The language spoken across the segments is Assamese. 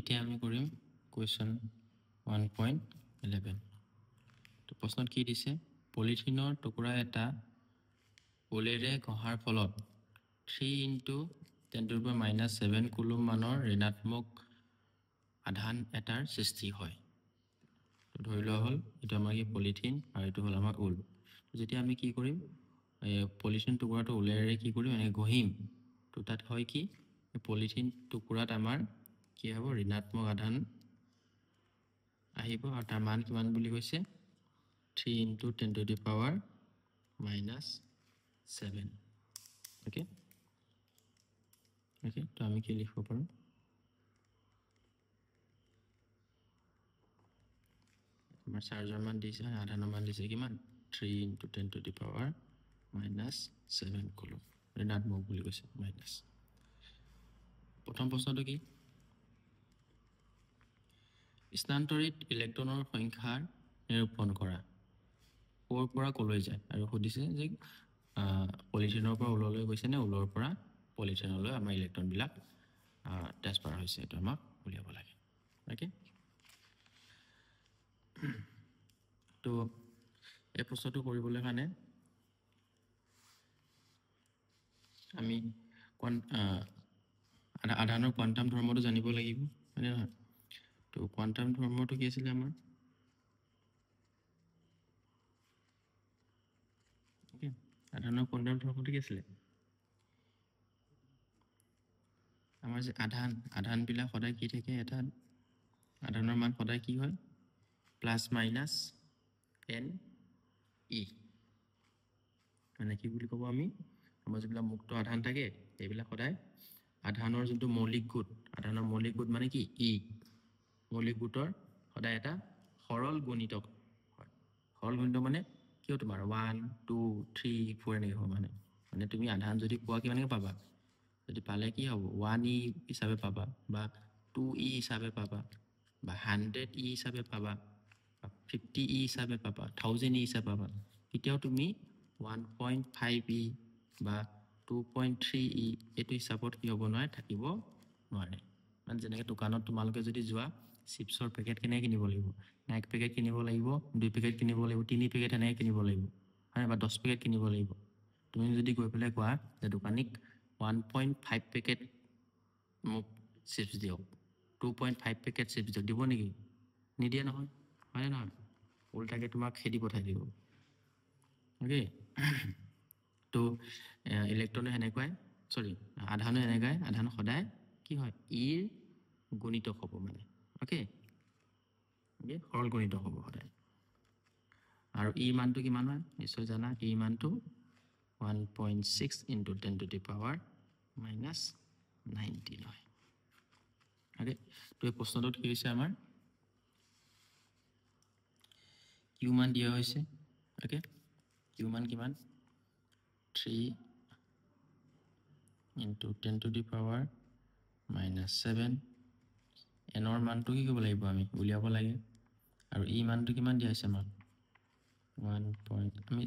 এতিয়া আমি কৰিম কুৱেশ্যন 1.11 তো প্ৰশ্নত কি দিছে পলিথিনৰ টুকুৰা এটা ওলেৰে ঘঁহাৰ ফলত 3 × 10⁻⁷ কুলুম মানৰ ঋণাত্মক আধান এটাৰ সৃষ্টি হয় তো ধৰি লোৱা হ'ল এটা আমাৰ কি পলিথিন আৰু এটো হ'ল আমাৰ উল যেতিয়া আমি কি কৰিম পলিথিন টুকুৰাটো ওলেৰে কি কৰিম এনে ঘঁহিম তো তাত হয় কি পলিথিন টুকুৰাত আমাৰ কি হ'ব ঋণাত্মক আধান আহিব আৰু তাৰ মান কিমান বুলি কৈছে 3 × 10⁻⁷ ওকে তো আমি কি লিখিব পাৰোঁ আমাৰ চাৰ্জৰ মান দিছে আধানৰ মান দিছে কিমান 3 × 10⁻⁷ কুলুম ঋণাত্মক বুলি কৈছে মাইনাছ প্ৰথম প্ৰশ্নটো কি স্থানান্তৰিত ইলেক্ট্ৰনৰ সংখ্যা নিৰূপণ কৰা ক'ৰ পৰা ক'লৈ যায় আৰু সুধিছে যে পলিথিনৰ পৰা ওললৈ গৈছে নে ওলৰ পৰা পলিথিনলৈ আমাৰ ইলেক্ট্ৰনবিলাক ট্ৰান্সফাৰ হৈছে এইটো আমাক উলিয়াব লাগে ওকে তো এই প্ৰশ্নটো কৰিবলৈ কাৰণে আমি আধানৰ কোৱান্টাম ধৰ্মটো জানিব লাগিব হয়নে নহয় তো কোৱান্টাম ধৰ্মটো কি আছিলে আমাৰ ওকে আধানৰ কোৱান্টাম ধৰ্মটো কি আছিলে আমাৰ যে আধানবিলাক সদায় কি থাকে এটা আধানৰ মান সদায় কি হয় ±n e মানে কি বুলি ক'ব আমি আমাৰ যিবিলাক মুক্ত আধান থাকে এইবিলাক সদায় আধানৰ যোনটো মৌলিক গোট আধানৰ মৌলিক গোট মানে কি ই মৌলিক গোটৰ সদায় এটা সৰল গুণিতক হয় সৰল গুণিতক মানে কিয় তোমাৰ 1 2 3 4 এনেকৈ হ'ব মানে তুমি আধান যদি পোৱা কিমানকৈ পাবা যদি পালে কি হ'ব 1e হিচাপে পাবা বা 2e হিচাপে পাবা বা 100e হিচাপে পাবা 50e হিচাপে পাবা 1000e হিচাপে পাবা কেতিয়াও তুমি 1.5e বা 2.3e এইটো হিচাপত কি হ'ব নোৱাৰে থাকিব নোৱাৰে মানে যেনেকৈ দোকানত তোমালোকে যদি যোৱা চিপছৰ পেকেট কেনেকৈ কিনিব লাগিব 1 পেকেট কিনিব লাগিব 2 পেকেট কিনিব লাগিব 3 পেকেট এনেকৈ কিনিব লাগিব হয় বা 10 পেকেট কিনিব লাগিব তুমি যদি গৈ পেলাই কোৱা যে দোকানীক 1.5 পেকেট মোক চিপছ দিয়ক 2.5 পেকেট চিপছ দিয়ক দিব নেকি নিদিয়ে নহয় হয়নে নহয় উল্টাকে তোমাক খেদি পঠাই দিব ওকে তো ইলেক্ট্ৰনে সেনেকুৱাই আধানো এনেকুৱাই আধান সদায় কি হয় ইৰ গুণিতক হ'ব মানে ওকে সৰল গুণিতক হ'ব সদায় আৰু ই মানটো কিমান হয় নিশ্চয় জানা ই মানটো 1.6 × 10⁻⁻19 হয় ওকে তো এই প্ৰশ্নটোত কি হৈছে আমাৰ কিউ মান দিয়া হৈছে ওকে কিউ মান কিমান 3 × 10⁻⁷ এনৰ মানটো কি কৰিব লাগিব আমি উলিয়াব লাগে আৰু ই মানটো কিমান দিয়া হৈছে আমাক 1. আমি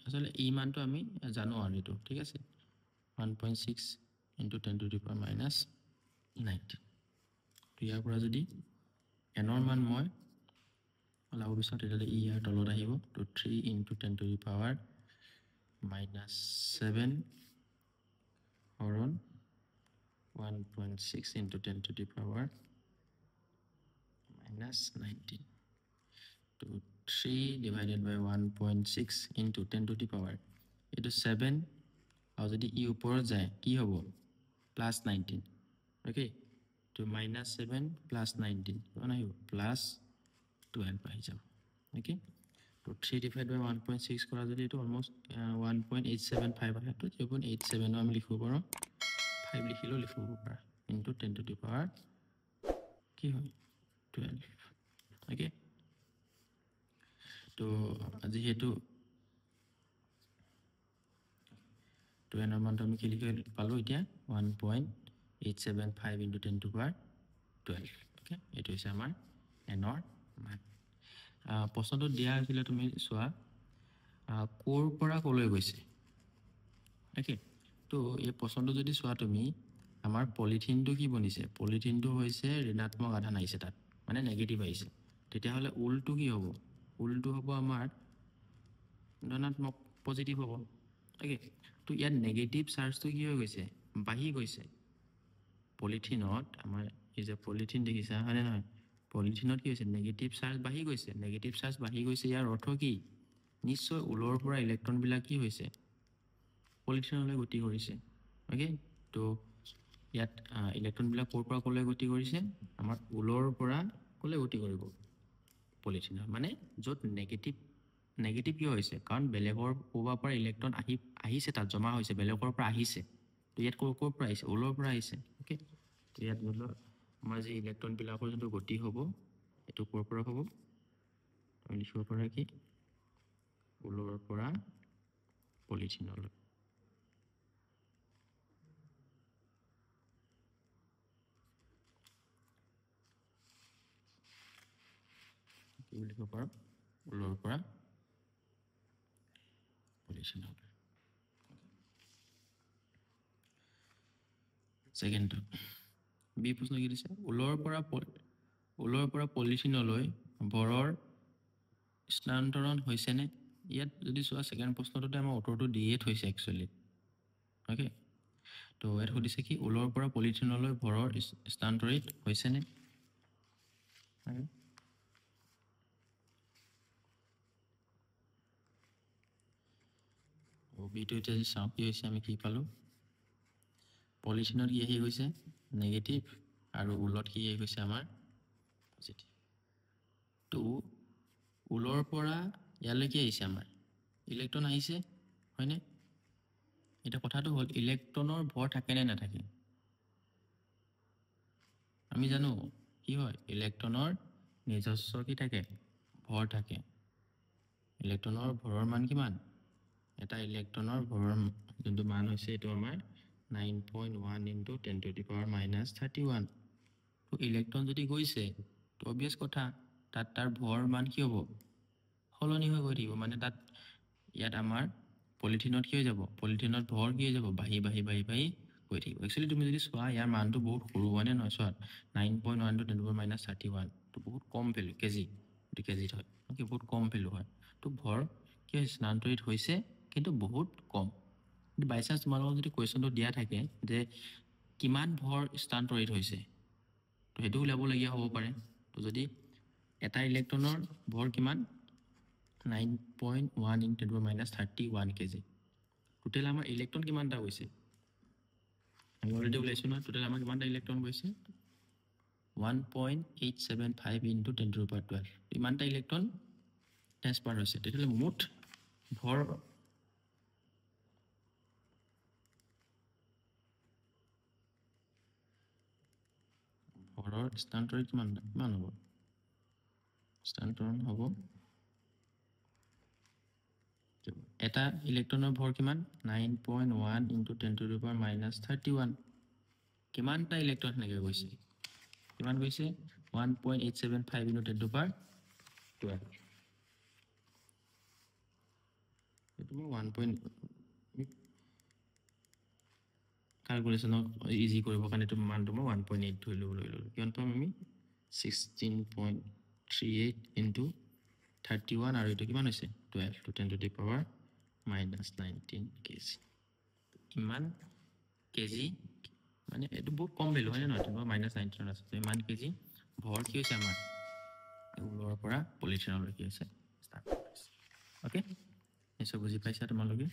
আচলতে ই মানটো আমি জানো আৰু এইটো ঠিক আছে 1.6 × 10⁻⁹ তো ইয়াৰ পৰা যদি এনৰ মান মই ওলাব বিচাৰোঁ তেতিয়াহ'লে ই ইয়াৰ তলত আহিব তো 3 × 10⁻⁷ হৰণ 1.6 × 10⁻⁹ তো 3 / 1.6 × 10⁻⁷ এইটো 7 আৰু যদি ই ওপৰত যায় কি হ'ব +19 ওকে তো -7 + 19 কিমান আহিব +12 আহি যাব ওকে তো 3 / 1.6 কৰা যদি এইটো অলমষ্ট 1.875 আহে তো 0.87 আমি লিখিব পাৰোঁ 5 লিখিলেও লিখিব পাৰা ইনটু 10⁻⁴ কি হয় 12 ওকে তো আজি হেতু তো এনৰ মানটো আমি কি লিখি পালো এতিয়া 1.875 × 10⁻12 ওকে এইটো হৈছে আমাৰ এনৰ মান প্ৰশ্নটো দিয়া হৈছিলে তুমি চোৱা ক'ৰ পৰা ক'লৈ গৈছে ওকে তো এই প্ৰশ্নটো যদি চোৱা তুমি আমাৰ পলিথিনটো কি বনিছে পলিথিনটো হৈছে ঋণাত্মক আধান আহিছে তাত মানে নেগেটিভ আহিছে তেতিয়াহ'লে উলটো কি হ'ব উলটো হ'ব আমাৰ ধনাত্মক পজিটিভ হ'ব অ'কে তো ইয়াত নেগেটিভ চাৰ্জটো কি হৈ গৈছে বাঢ়ি গৈছে পলিথিনত আমাৰ এই যে পলিথিন দেখিছা হয়নে নহয় পলিথিনত কি হৈছে নেগেটিভ চাৰ্জ বাঢ়ি গৈছে নেগেটিভ চাৰ্জ বাঢ়ি গৈছে ইয়াৰ অৰ্থ কি নিশ্চয় উলৰ পৰা ইলেক্ট্ৰনবিলাক কি হৈছে পলিথিনলৈ গতি কৰিছে অ'কে তো ইয়াত ইলেক্ট্ৰনবিলাক ক'ৰ পৰা ক'লৈ গতি কৰিছে আমাৰ উলৰ পৰা ক'লৈ গতি কৰিব পলিথিনৰ মানে য'ত নেগেটিভ কিয় হৈছে কাৰণ বেলেগৰ ক'ৰবাৰ পৰা ইলেক্ট্ৰন আহিছে তাত জমা হৈছে বেলেগৰ পৰা আহিছে তো ইয়াত ক'ৰ পৰা আহিছে উলৰ পৰা আহিছে অ'কে তো ইয়াত ধৰি লওক আমাৰ যি ইলেক্ট্ৰনবিলাকৰ যোনটো গতি হ'ব এইটো ক'ৰ পৰা হ'ব আমি লিখিব পাৰা কি উলৰ পৰা পলিথিনলৈ কি বুলি লিখিব পাৰোঁ উলৰ পৰা পলিথিনলৈ ছেকেণ্ডটো বি প্ৰশ্ন কি দিছে উলৰ পৰা পলিথিনলৈ ভৰৰ স্থানান্তৰণ হৈছেনে ইয়াত যদি চোৱা ছেকেণ্ড প্ৰশ্নটোতে আমাৰ উত্তৰটো দিয়ে থৈছে একচুৱেলি অ'কে তো ইয়াত সুধিছে কি উলৰ পৰা পলিথিনলৈ ভৰৰ স্থানান্তৰিত হৈছেনে বিটো এতিয়া চাওঁ কি হৈছে আমি কি পালোঁ পলিথিনত কি আহি গৈছে নেগেটিভ আৰু উলত কি আহি গৈছে আমাৰ পজিটিভ তো উলৰ পৰা ইয়ালৈ কি আহিছে আমাৰ ইলেক্ট্ৰন আহিছে হয়নে এতিয়া কথাটো হ'ল ইলেক্ট্ৰনৰ ভৰ থাকে নে নাথাকে আমি জানো কি হয় ইলেক্ট্ৰনৰ নিজস্ব কি থাকে ভৰ থাকে ইলেক্ট্ৰনৰ ভৰৰ মান কিমান এটা ইলেক্ট্ৰনৰ ভৰৰ যোনটো মান হৈছে এইটো আমাৰ 9.1 ইনটু 10 টু দি পাৱাৰ -31 তো ইলেক্ট্ৰন যদি গৈছে তো অবভিয়াছ কথা তাত তাৰ ভৰ মান কি হ'ব সলনি হৈ গৈ থাকিব মানে তাত ইয়াত আমাৰ পলিথিনত কি হৈ যাব পলিথিনত ভৰ কি হৈ যাব বাঢ়ি গৈ থাকিব একচুৱেলি তুমি যদি চোৱা ইয়াৰ মানটো বহুত সৰু হয়নে নহয় চোৱা 9.1 টু 10 টু দি পাৱাৰ -31 তো বহুত কম ভেলু কেজি এইটো কেজিত হয় অ'কে বহুত কম ভেলু হয় তো ভৰ কি হৈছে স্থানান্তৰিত হৈছে কিন্তু বহুত কম বাই চান্স তোমালোকক যদি কুৱেশ্যনটো দিয়া থাকে যে কিমান ভৰ স্থানান্তৰিত হৈছে তো সেইটো ওলাবলগীয়া হ'ব পাৰে তো যদি এটা ইলেক্ট্ৰনৰ ভৰ কিমান 9.1 into 10 to the power -31 KG total আমাৰ ইলেক্ট্ৰন কিমানটা গৈছে আমি অলৰেডি ওলাইছোঁ নহয় টোটেল আমাৰ কিমানটা ইলেক্ট্ৰন গৈছে 1.875 ইনটু 10 টু দি পাৱাৰ 12 ইমানটা ইলেক্ট্ৰন ট্ৰান্সফাৰ হৈছে তেতিয়াহ'লে মুঠ ভৰৰ স্থানান্তৰিত কিমান হ'ব স্থানান্তৰণ হ'ব এটা ইলেক্ট্ৰনৰ ভৰ কিমান 9.1 ইনটু 10 টু দি পাৱাৰ -31 কিমানটা ইলেক্ট্ৰন সেনেকৈ গৈছে কিমান গৈছে 1.875 ইনটু 10 টু দি পাৱাৰ 12 এইটো মই 1. কালকুলেশ্যনক ইজি কৰিবৰ কাৰণে এইটো মানটো মই 1.8 ধৰি লৈ ল'লোঁ কিমান পাম আমি 16.38 ইনটু 31 আৰু এইটো কিমান হৈছে 12 to 10 to the power -19 KG ইমান কেজি মানে এইটো বহুত কম ভেলু হয়নে নহয় তোমাৰ -19 আছে ইমান কেজি ভৰ কি হৈছে আমাৰ উলৰ পৰা পলিথিনলৈ কি হৈছে অ'কে নিশ্চয় বুজি পাইছা তোমালোকে